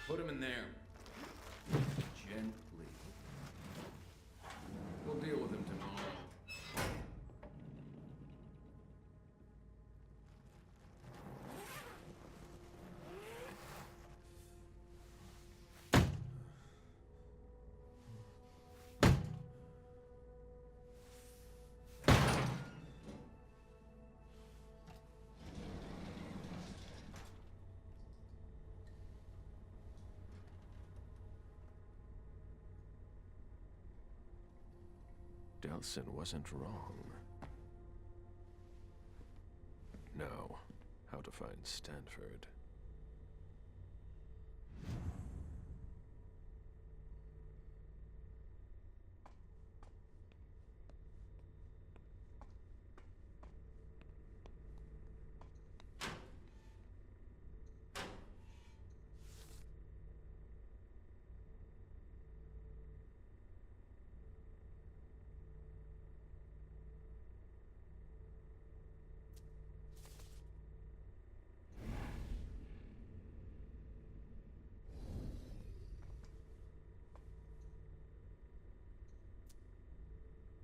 Put him in there. Gently. We'll deal with him tomorrow. Delson wasn't wrong. Now, how to find Stanford.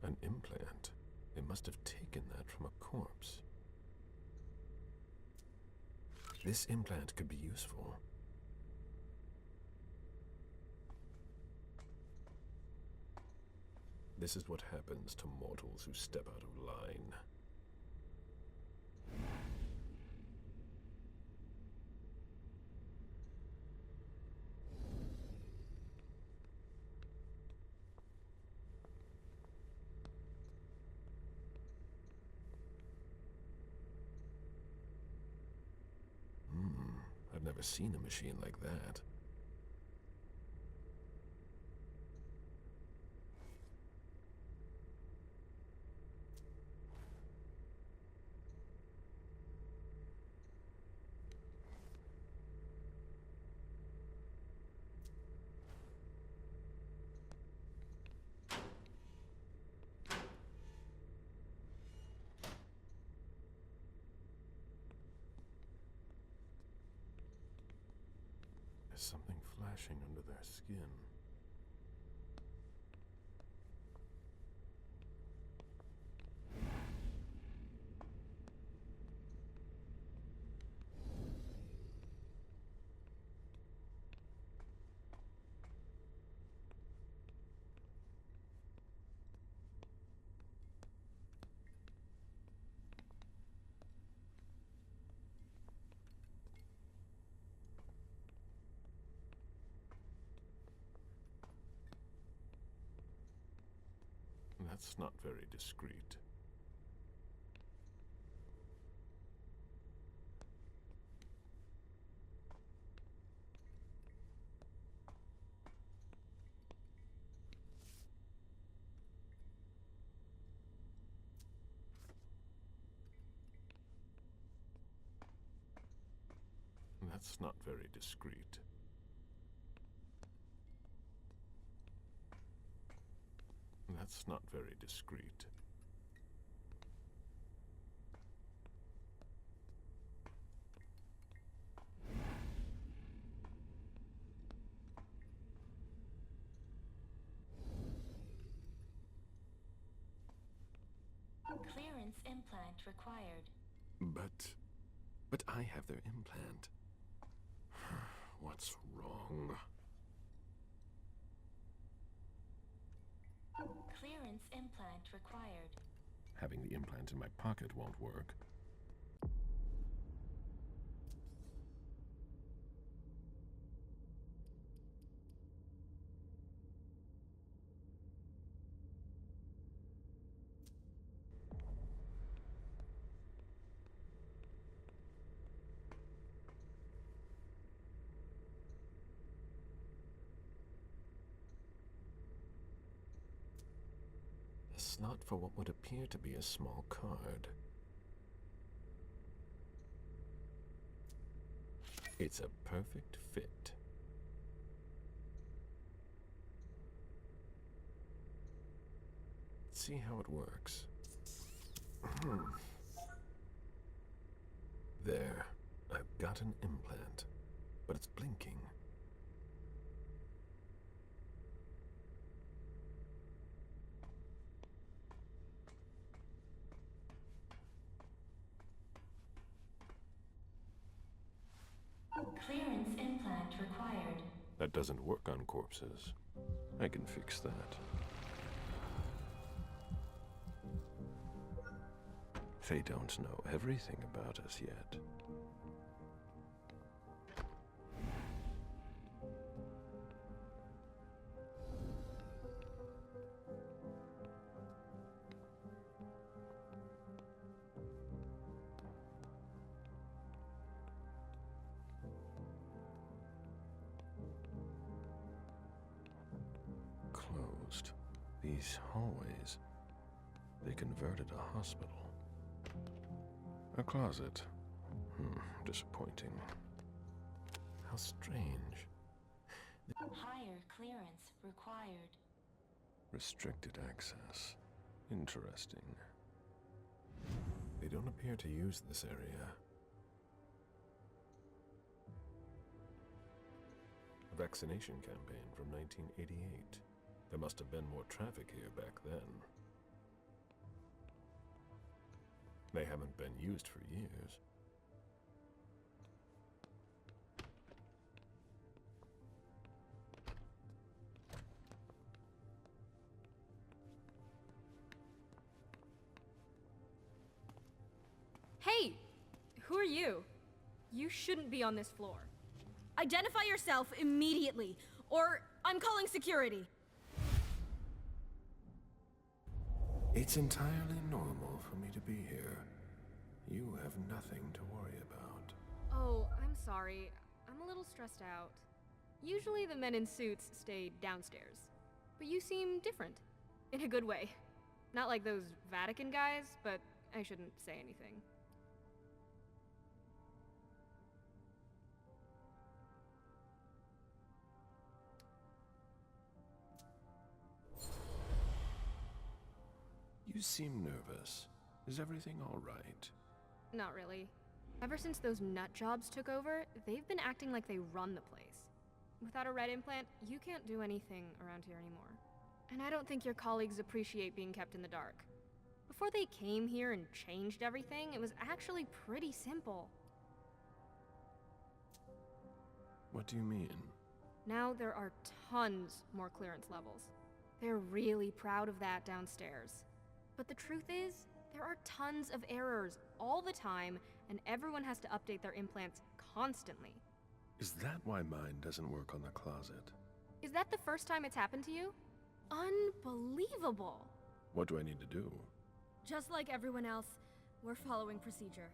An implant. It must have taken that from a corpse. This implant could be useful. This is what happens to mortals who step out of line. I've never seen a machine like that. There's something flashing under their skin. That's not very discreet. That's not very discreet. That's not very discreet. Clearance implant required. But I have their implant. What's wrong? Clearance implant required. Having the implant in my pocket won't work. A slot for what would appear to be a small card. It's a perfect fit. Let's see how it works. There, I've got an implant, but it's blinking. implant required. That doesn't work on corpses. I can fix that. They don't know everything about us yet. Closed. These hallways, they converted a hospital. A closet. Disappointing. How strange. Higher clearance required. Restricted access. Interesting. They don't appear to use this area. A vaccination campaign from 1988. There must have been more traffic here back then. They haven't been used for years. Hey! Who are you? You shouldn't be on this floor. Identify yourself immediately, or I'm calling security. It's entirely normal for me to be here. You have nothing to worry about. Oh, I'm sorry. I'm a little stressed out. Usually the men in suits stay downstairs. But you seem different. In a good way. Not like those Vatican guys, but I shouldn't say anything. You seem nervous. Is everything all right? Not really. Ever since those nut jobs took over, they've been acting like they run the place. Without a red implant, you can't do anything around here anymore. And I don't think your colleagues appreciate being kept in the dark. Before they came here and changed everything, it was actually pretty simple. What do you mean? Now there are tons more clearance levels. They're really proud of that downstairs. But the truth is, there are tons of errors all the time, and everyone has to update their implants constantly. Is that why mine doesn't work on the closet? Is that the first time it's happened to you? Unbelievable! What do I need to do? Just like everyone else, we're following procedure.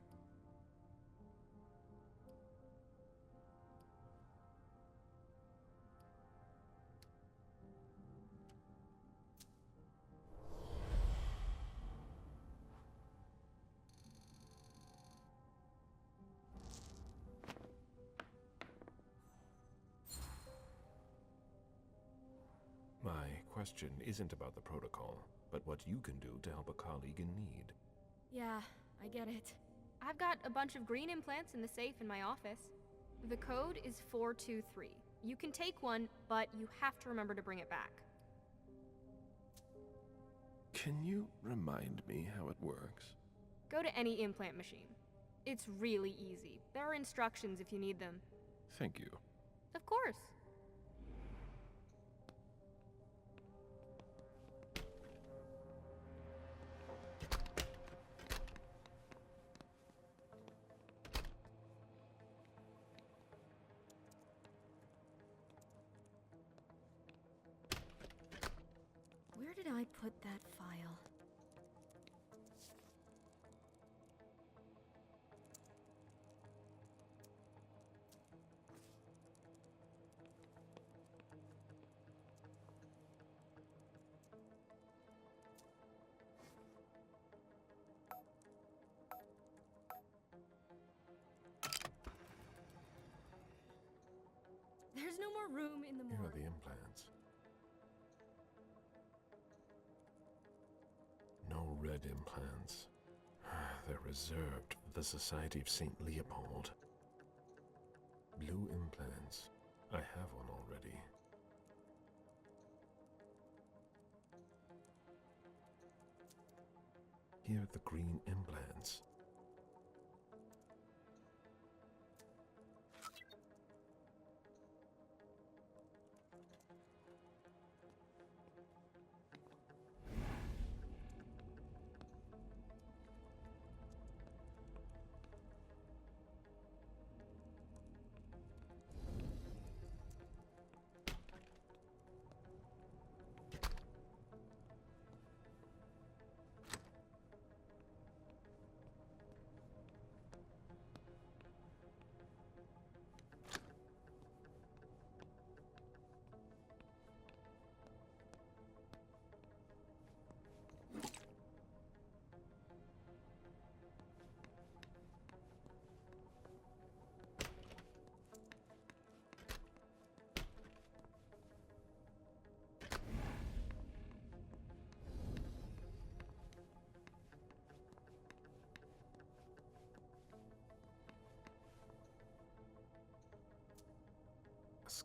My question isn't about the protocol, but what you can do to help a colleague in need. Yeah, I get it. I've got a bunch of green implants in the safe in my office. The code is 423. You can take one, but you have to remember to bring it back. Can you remind me how it works? Go to any implant machine. It's really easy. There are instructions if you need them. Thank you. Of course. Where did I put that file? There's no more room in the Here are morgue. the implants. No red implants. They're reserved for the Society of St. Leopold. Blue implants. I have one already. Here are the green implants.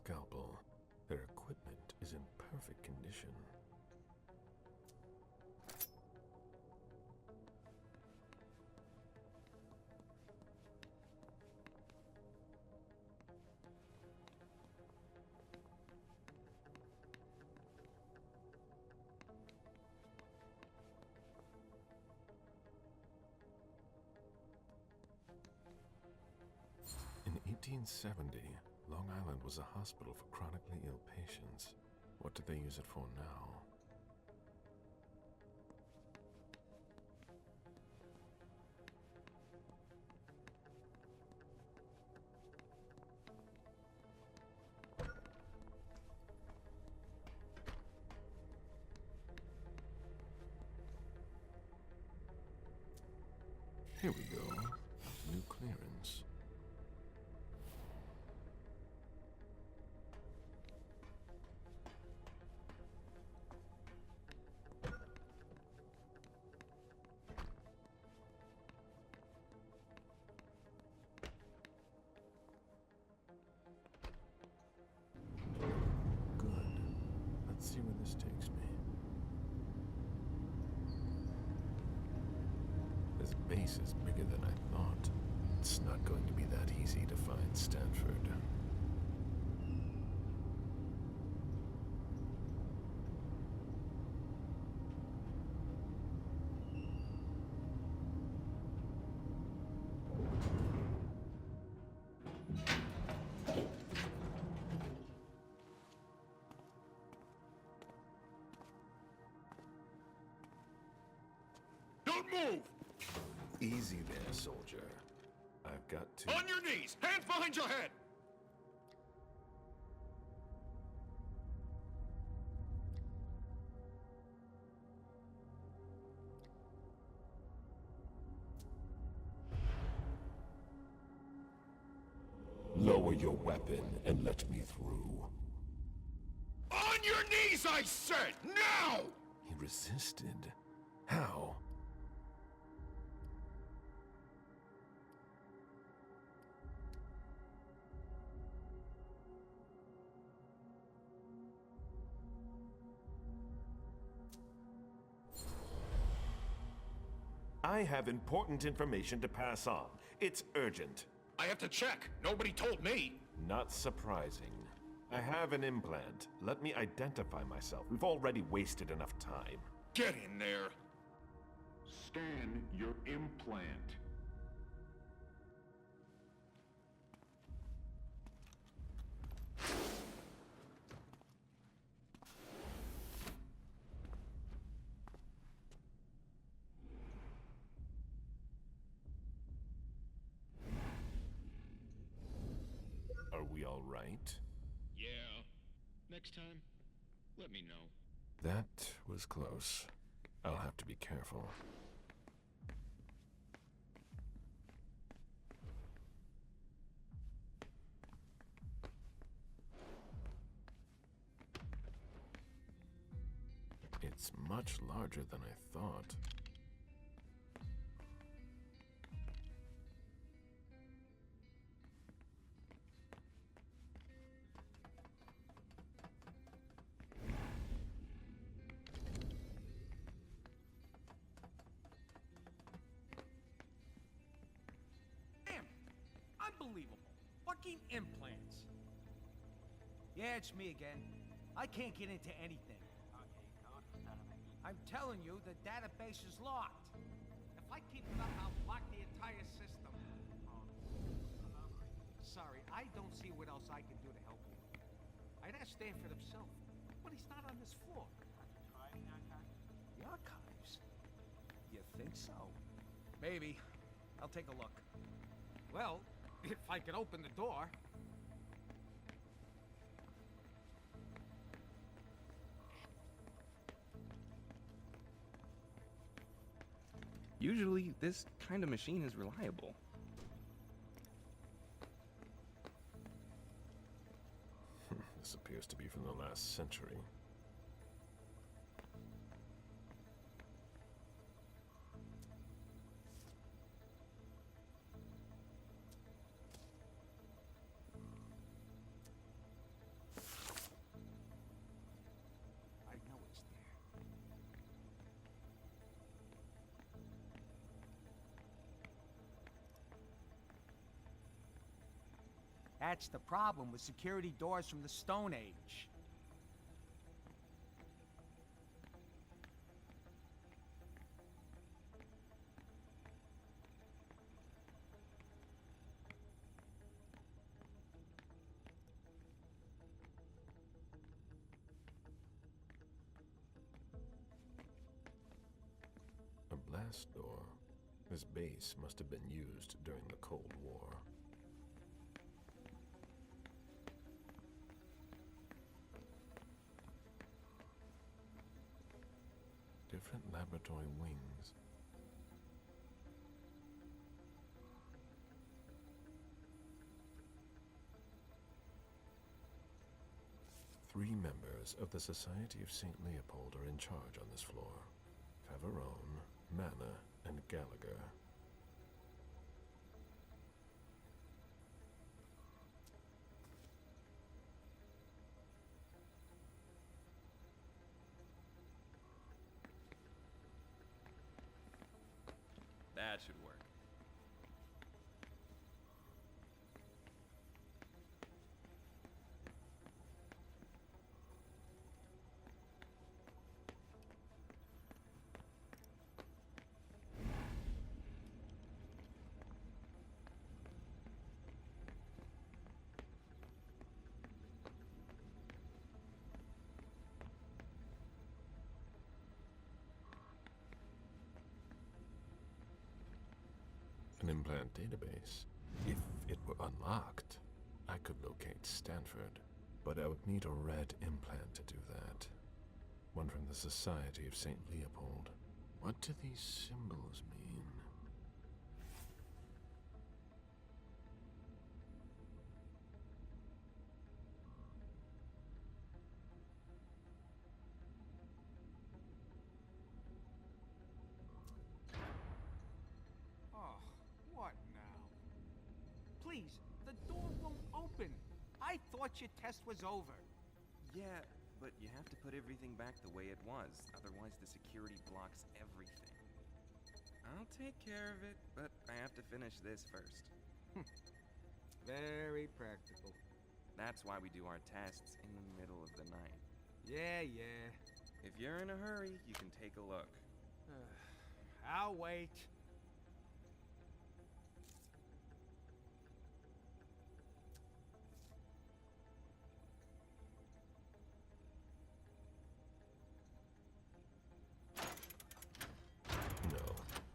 scalpel. Their equipment is in perfect condition. In 1870, Long Island was a hospital for chronically ill patients. What do they use it for now? Here we go. New clearance. Good. Let's see where this takes me. This base is bigger than I thought. It's not going to be that easy to find Stanford. Don't move! Easy there, soldier. I've got to... On your knees! Hands behind your head! Lower your weapon and let me through. On your knees, I said! Now! He resisted. How? I have important information to pass on. It's urgent. I have to check. Nobody told me. Not surprising. I have an implant. Let me identify myself. We've already wasted enough time. Get in there. Scan your implant. Are we all right? Yeah. Next time, let me know. That was close. I'll have to be careful. It's much larger than I thought. Damn! Unbelievable. Fucking implants. Yeah, it's me again. I can't get into anything. I'm telling you, the database is locked. If I keep it up, I'll block the entire system. Sorry, I don't see what else I can do to help you. I'd ask Stanford himself, but he's not on this floor. The archives? You think so? Maybe. I'll take a look. Well, if I can open the door. Usually, this kind of machine is reliable. This appears to be from the last century. That's the problem with security doors from the Stone Age. A blast door. This base must have been used during the Cold War. Different laboratory wings. Three members of the Society of St. Leopold are in charge on this floor. Faverone, Mana, and Gallagher. That should work. An implant database. If it were unlocked, I could locate Stanford, but I would need a red implant to do that. One from the Society of St. Leopold. What do these symbols mean? Oh, what now? Please, the door won't open. I thought your test was over. Yeah, but you have to put everything back the way it was, otherwise the security blocks everything. I'll take care of it, but I have to finish this first. Very practical. That's why we do our tests in the middle of the night. Yeah, yeah. If you're in a hurry, you can take a look. I'll wait. No,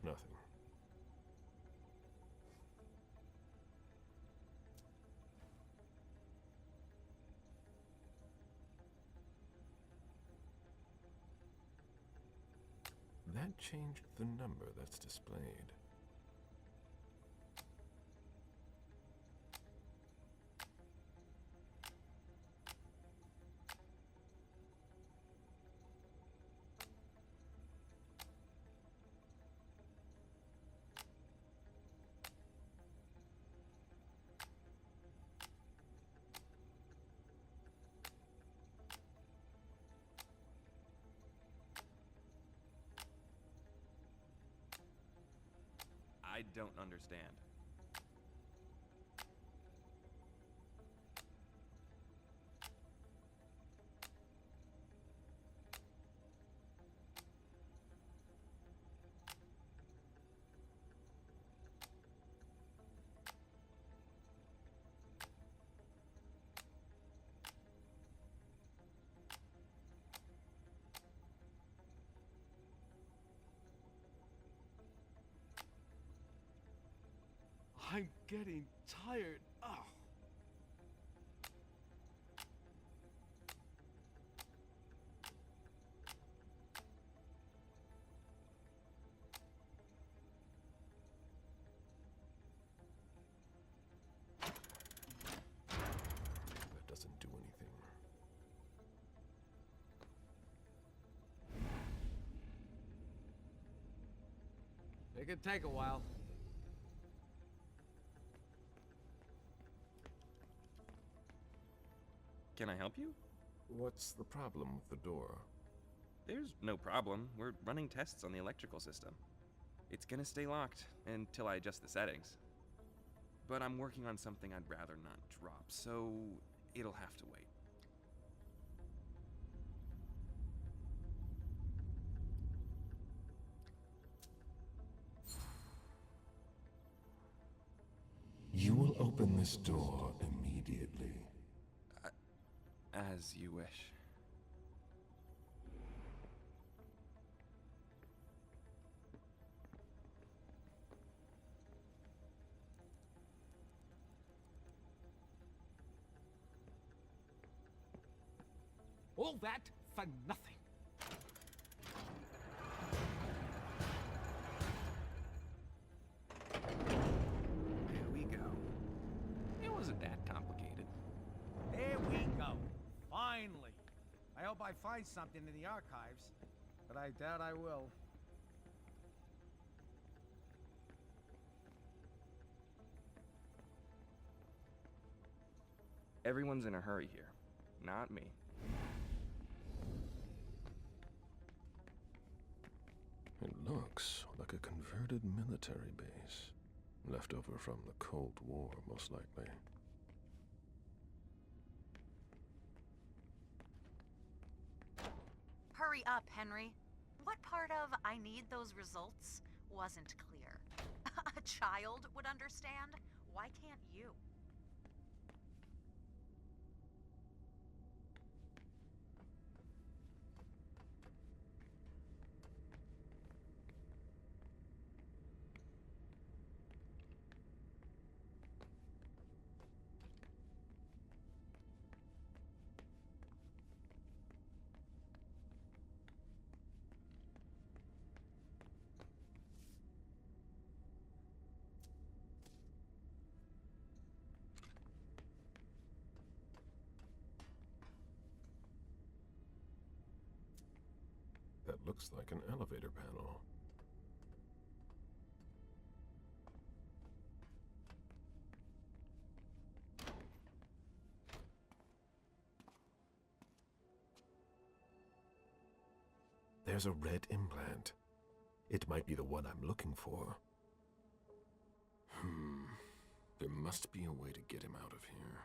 nothing. That changed the number that's displayed. I don't understand. I'm getting tired. Oh. That doesn't do anything. It could take a while. Can I help you? What's the problem with the door? There's no problem. We're running tests on the electrical system. It's gonna stay locked until I adjust the settings. but I'm working on something I'd rather not drop, so it'll have to wait. You will open this door immediately. As you wish. All that for nothing. There we go. It wasn't that complicated. There we go. Finally. I hope I find something in the archives, but I doubt I will. Everyone's in a hurry here. Not me. It looks like a converted military base. Left over from the Cold War, most likely. Hurry up, Henry. What part of "I need those results" wasn't clear? A child would understand. Why can't you? That looks like an elevator panel. There's a red implant. It might be the one I'm looking for. There must be a way to get him out of here.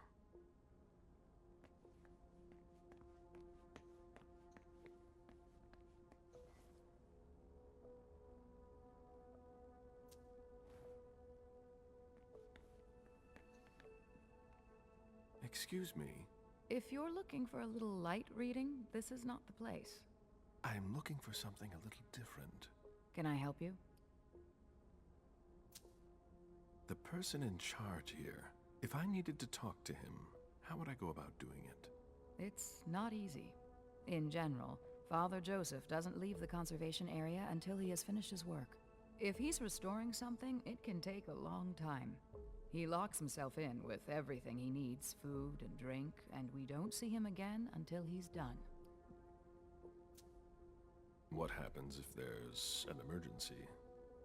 Excuse me. If you're looking for a little light reading, this is not the place. I'm looking for something a little different. Can I help you? The person in charge here, if I needed to talk to him, how would I go about doing it? It's not easy. In general, Father Joseph doesn't leave the conservation area until he has finished his work. If he's restoring something, it can take a long time. He locks himself in with everything he needs, food and drink, and we don't see him again until he's done. What happens if there's an emergency?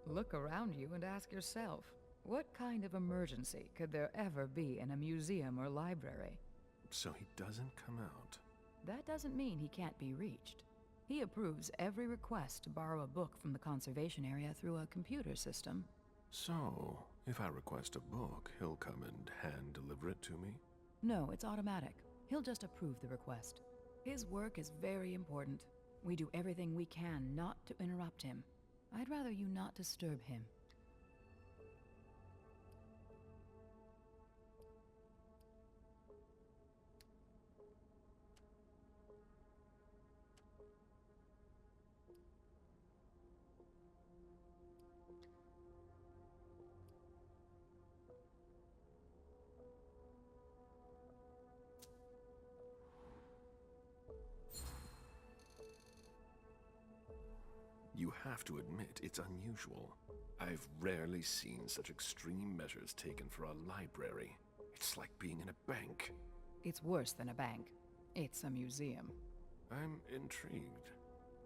Look around you and ask yourself, what kind of emergency could there ever be in a museum or library? So he doesn't come out. That doesn't mean he can't be reached. He approves every request to borrow a book from the conservation area through a computer system. So, if I request a book, he'll come and hand-deliver it to me? No, it's automatic. He'll just approve the request. His work is very important. We do everything we can not to interrupt him. I'd rather you not disturb him. You have to admit, it's unusual. I've rarely seen such extreme measures taken for a library. It's like being in a bank. It's worse than a bank. It's a museum. I'm intrigued.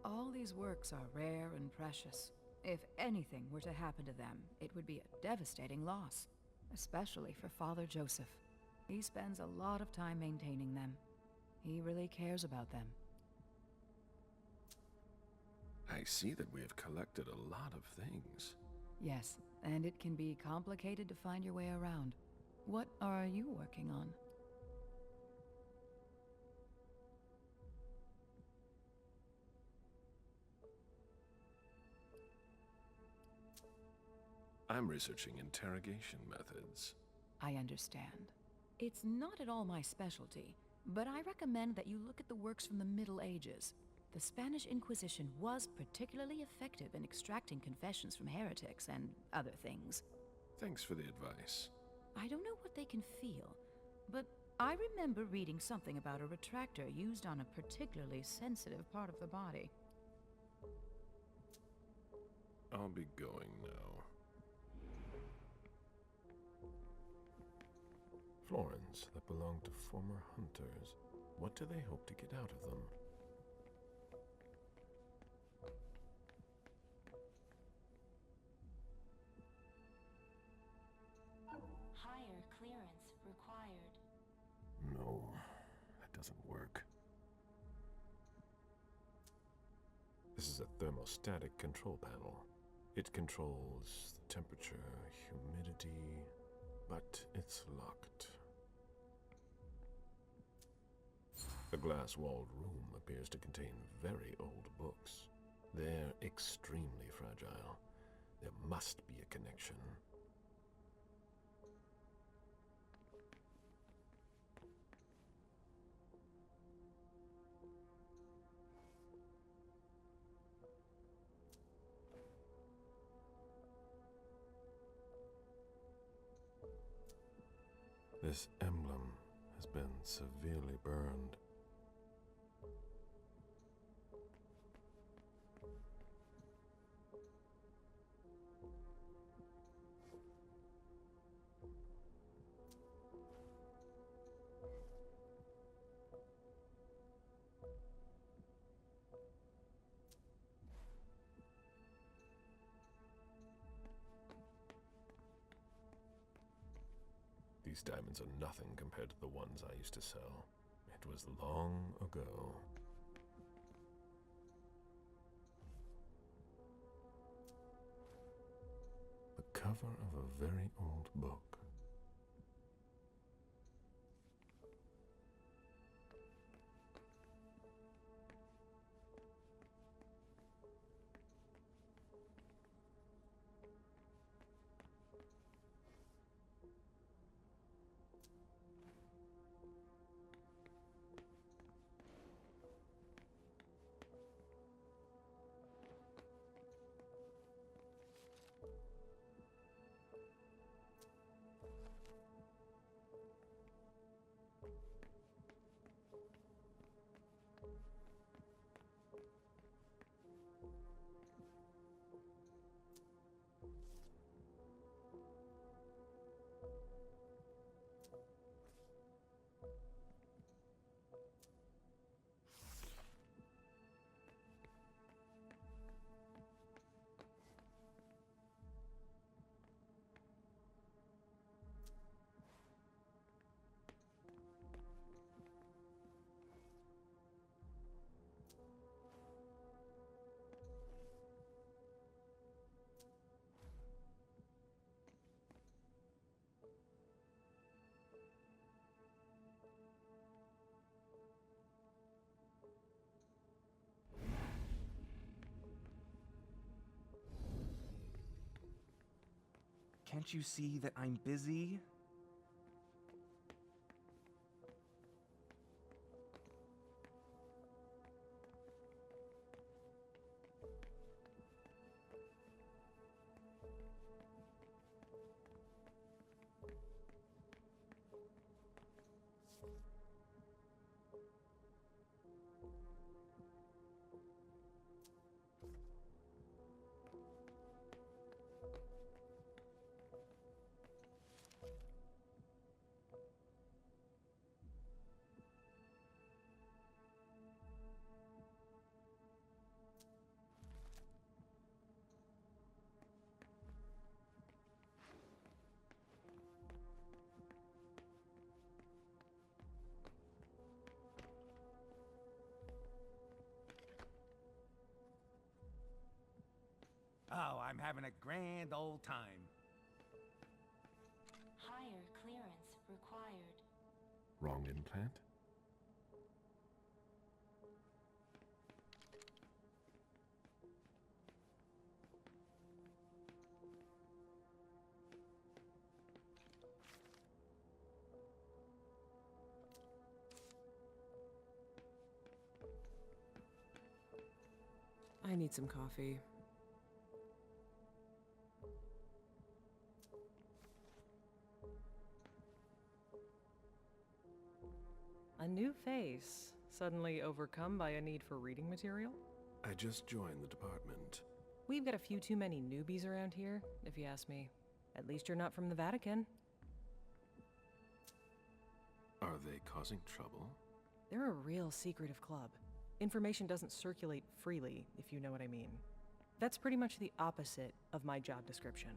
All these works are rare and precious. If anything were to happen to them, it would be a devastating loss, especially for Father Joseph. He spends a lot of time maintaining them. He really cares about them. I see that we have collected a lot of things. Yes, and it can be complicated to find your way around. What are you working on? I'm researching interrogation methods. I understand. It's not at all my specialty, but I recommend that you look at the works from the Middle Ages. The Spanish Inquisition was particularly effective in extracting confessions from heretics and other things. Thanks for the advice. I don't know what they can feel, but I remember reading something about a retractor used on a particularly sensitive part of the body. I'll be going now. Florins that belong to former hunters. What do they hope to get out of them? Higher clearance required. No, that doesn't work. This is a thermostatic control panel. It controls the temperature, humidity, but it's locked. The glass-walled room appears to contain very old books. They're extremely fragile. There must be a connection. This emblem has been severely burned. These diamonds are nothing compared to the ones I used to sell. It was long ago. The cover of a very old book. Can't you see that I'm busy? Oh, I'm having a grand old time. Higher clearance required. Wrong implant? I need some coffee. A new face, suddenly overcome by a need for reading material? I just joined the department. We've got a few too many newbies around here, if you ask me. At least you're not from the Vatican. Are they causing trouble? They're a real secretive club. Information doesn't circulate freely, if you know what I mean. That's pretty much the opposite of my job description.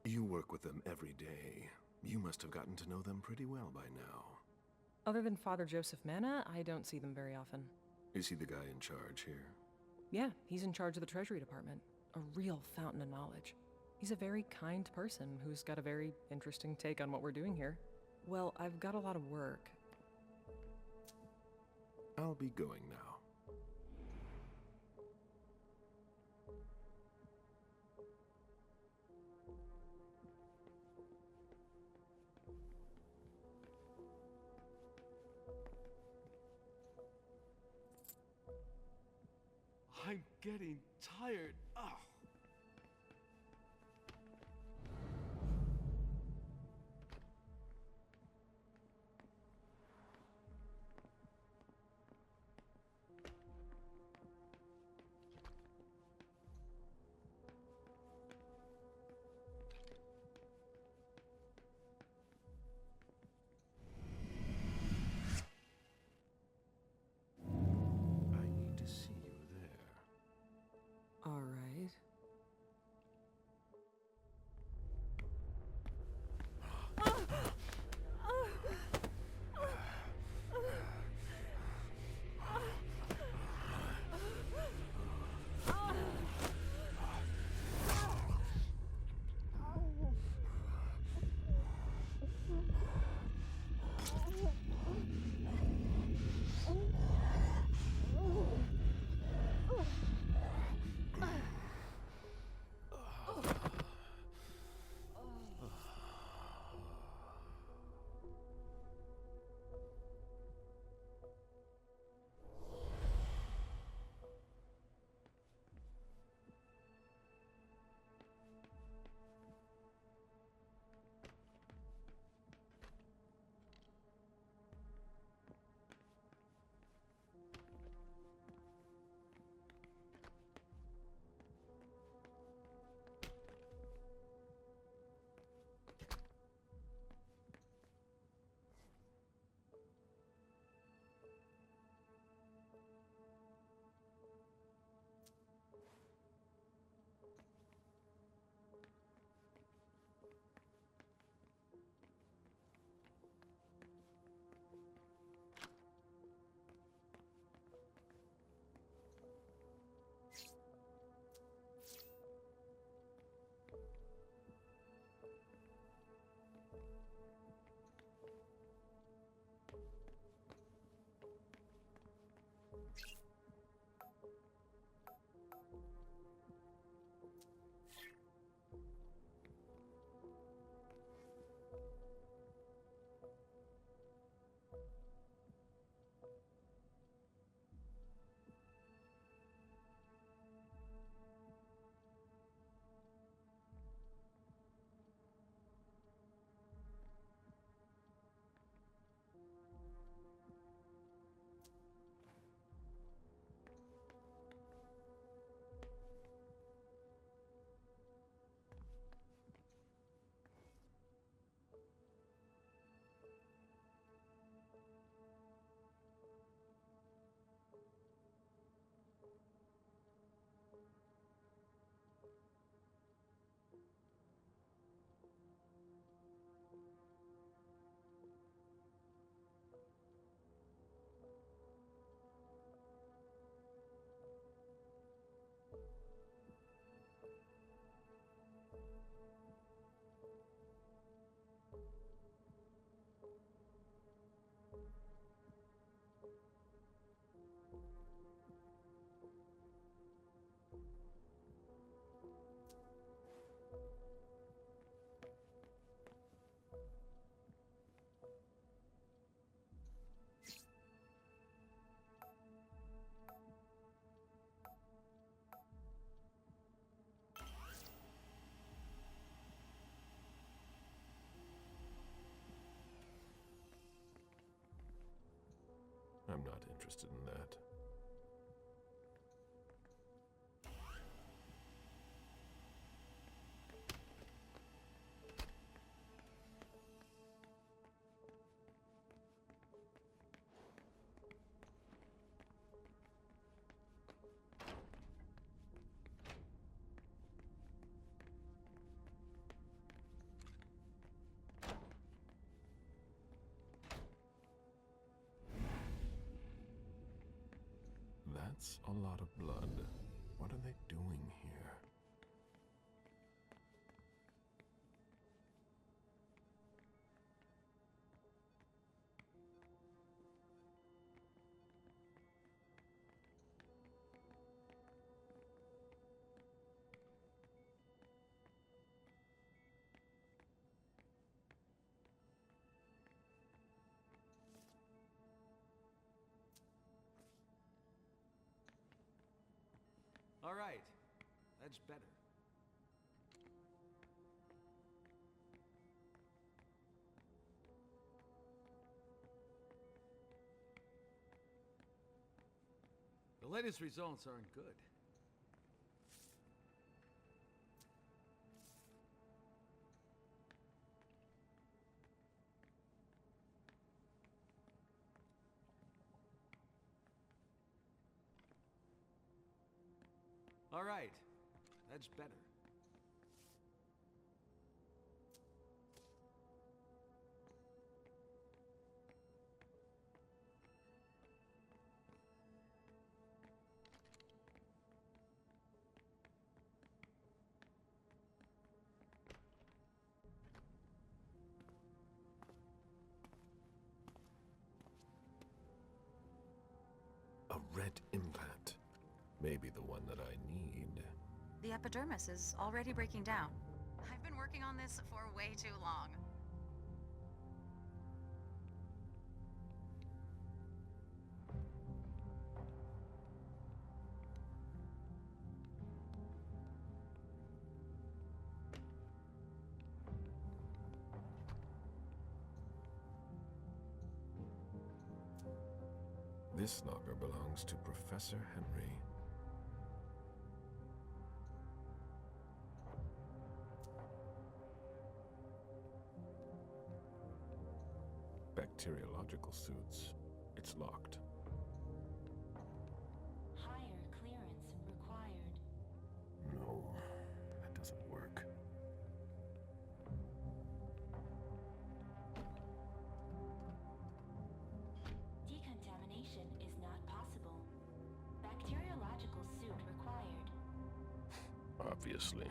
You work with them every day. You must have gotten to know them pretty well by now. Other than Father Joseph Manna, I don't see them very often. Is he the guy in charge here? Yeah, he's in charge of the Treasury Department. A real fountain of knowledge. He's a very kind person who's got a very interesting take on what we're doing here. Well, I've got a lot of work. I'll be going now. I'm getting tired. Ugh. I need to see you there. All right. I'm not interested in that. That's a lot of blood. What are they doing here? All right, that's better. The latest results aren't good. All right, that's better. A red implant. Maybe the one that I need. The epidermis is already breaking down. I've been working on this for way too long. This knocker belongs to Professor Henry. Bacteriological suits. It's locked. Higher clearance required. No, that doesn't work. Decontamination is not possible. Bacteriological suit required. Obviously.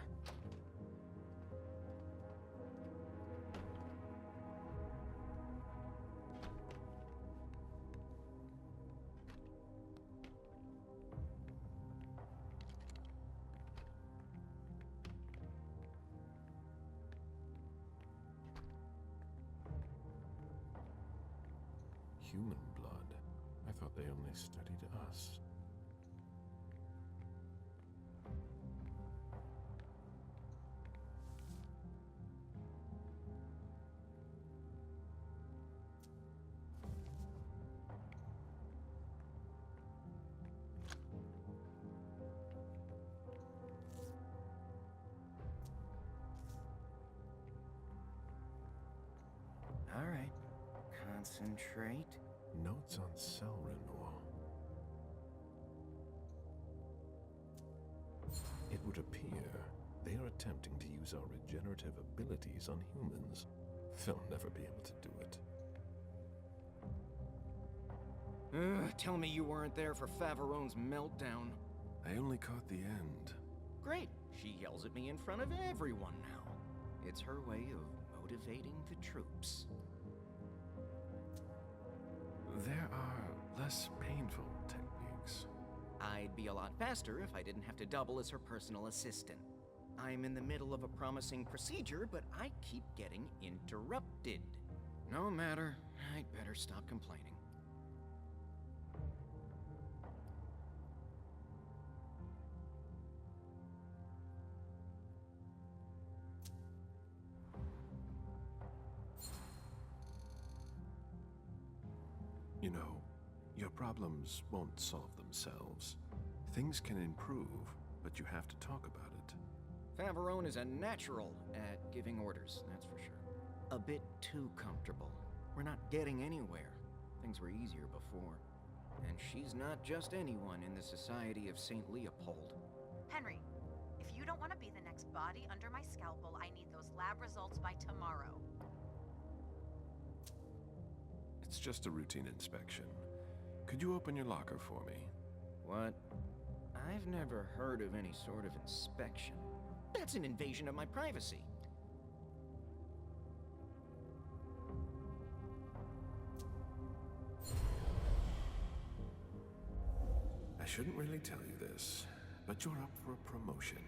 Human blood. I thought they only studied us. All right. Concentrate. Notes on cell renewal. It would appear they are attempting to use our regenerative abilities on humans. They'll never be able to do it. Tell me you weren't there for Faverone's meltdown. I only caught the end. Great. She yells at me in front of everyone now. It's her way of motivating the troops. There are less painful techniques. I'd be a lot faster if I didn't have to double as her personal assistant. I'm in the middle of a promising procedure, but I keep getting interrupted. No matter. I'd better stop complaining. You know, Your problems won't solve themselves. Things can improve, but you have to talk about it. Faverone is a natural at giving orders, that's for sure. A bit too comfortable. We're not getting anywhere. Things were easier before. And she's not just anyone in the Society of St. Leopold. Henry, if you don't want to be the next body under my scalpel, I need those lab results by tomorrow. It's just a routine inspection. Could you open your locker for me? What? I've never heard of any sort of inspection. That's an invasion of my privacy. I shouldn't really tell you this, but you're up for a promotion.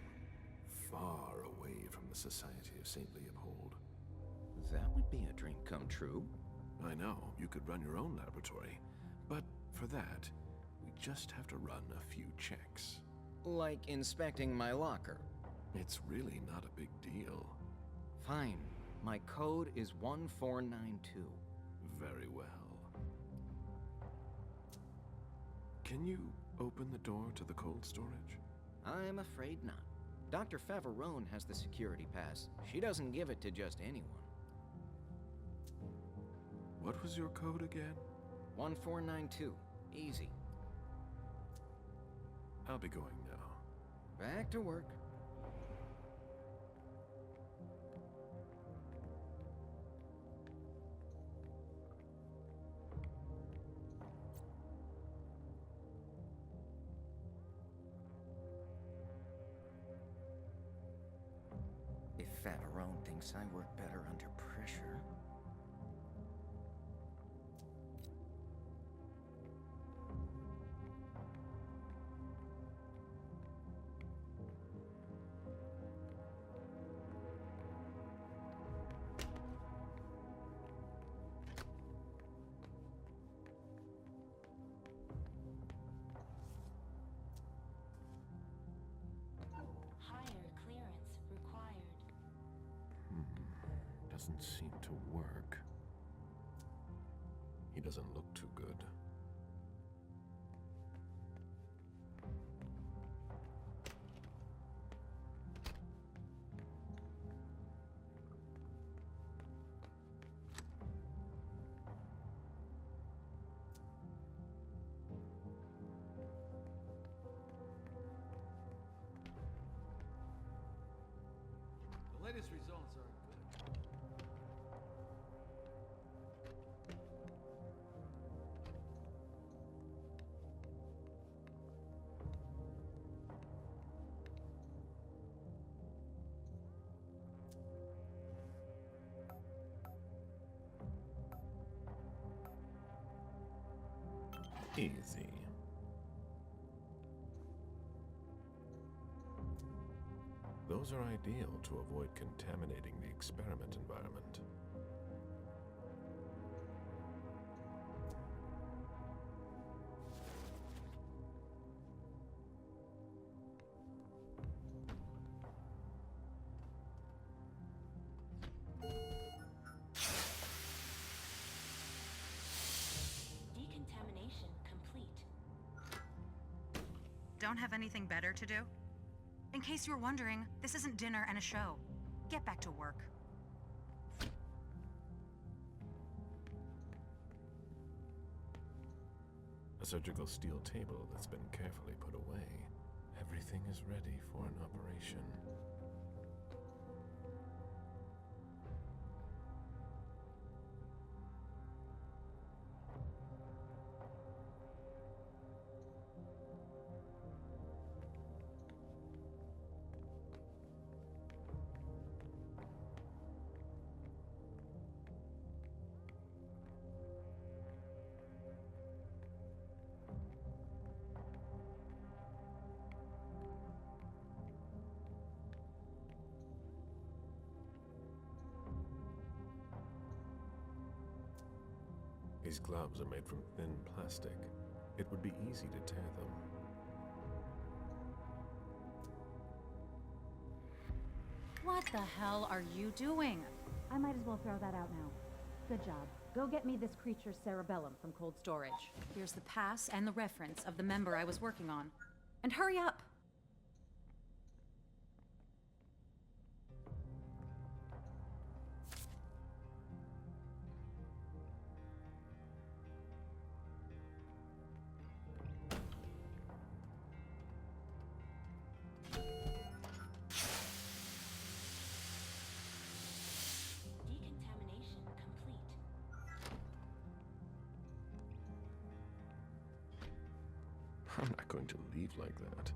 Far away from the Society of St. Leopold. That would be a dream come true. I know, you could run your own laboratory, but for that, we just have to run a few checks. Like inspecting my locker. It's really not a big deal. Fine. My code is 1492. Very well. Can you open the door to the cold storage? I'm afraid not. Dr. Faverone has the security pass. She doesn't give it to just anyone. What was your code again? 1492. Easy. I'll be going now. Back to work. If Faverone thinks I work better under pressure... Higher clearance required. Doesn't seem to work. He doesn't look too good. The latest results are good. Easy. Those are ideal to avoid contaminating the experiment environment. Decontamination complete. Don't have anything better to do? In case you were wondering, this isn't dinner and a show. Get back to work. A surgical steel table that's been carefully put away. Everything is ready for an operation. These gloves are made from thin plastic. It would be easy to tear them. What the hell are you doing? I might as well throw that out now. Good job. Go get me this creature's cerebellum from cold storage. Here's the pass and the reference of the member I was working on. And hurry up! Decontamination complete. I'm not going to leave like that.